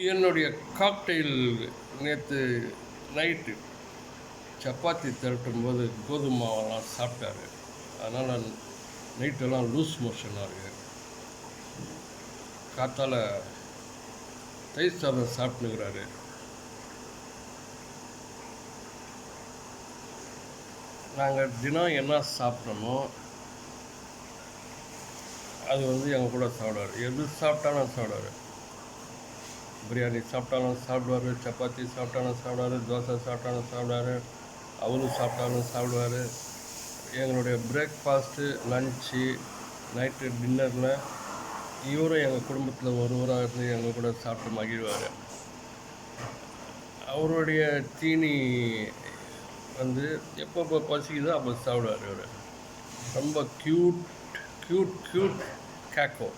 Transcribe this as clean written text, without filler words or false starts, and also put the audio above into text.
என்னுடைய காக்டெயில் நேற்று நைட்டு சப்பாத்தி திரட்டும்போது கோதுமை மாவெல்லாம் சாப்பிட்டாரு. அதனால் நைட்டெல்லாம் லூஸ் மோஷனாக இருக்குது. காத்தால தயிர் சாதம் சாப்பிட்டுக்கிறாரு. நாங்கள் தினம் என்ன சாப்பிட்றோமோ அது எங்கள் கூட சாப்பிடுவார். எது சாப்பிட்டாலும் சாப்பிடுவார். பிரியாணி சாப்பிட்டாலும் சாப்பிடுவார், சப்பாத்தி சாப்பிட்டாலும் சாப்பிடுவார், தோசை சாப்பிட்டாலும் சாப்பிடுவார், அவரு சாப்பிட்டாலும் சாப்பிடுவார். எங்களுடைய பிரேக்ஃபாஸ்ட்டு, லன்ச்சு, நைட்டு டின்னரில் இவரும் எங்கள் குடும்பத்தில் ஒருவராக இருந்து எங்கள் கூட சாப்பிட்டு மகிழ்வார். அவருடைய தீனி எப்போ பசிக்குதோ அப்போ சாப்பிடுவார். இவர் ரொம்ப க்யூட் கேக்கோ.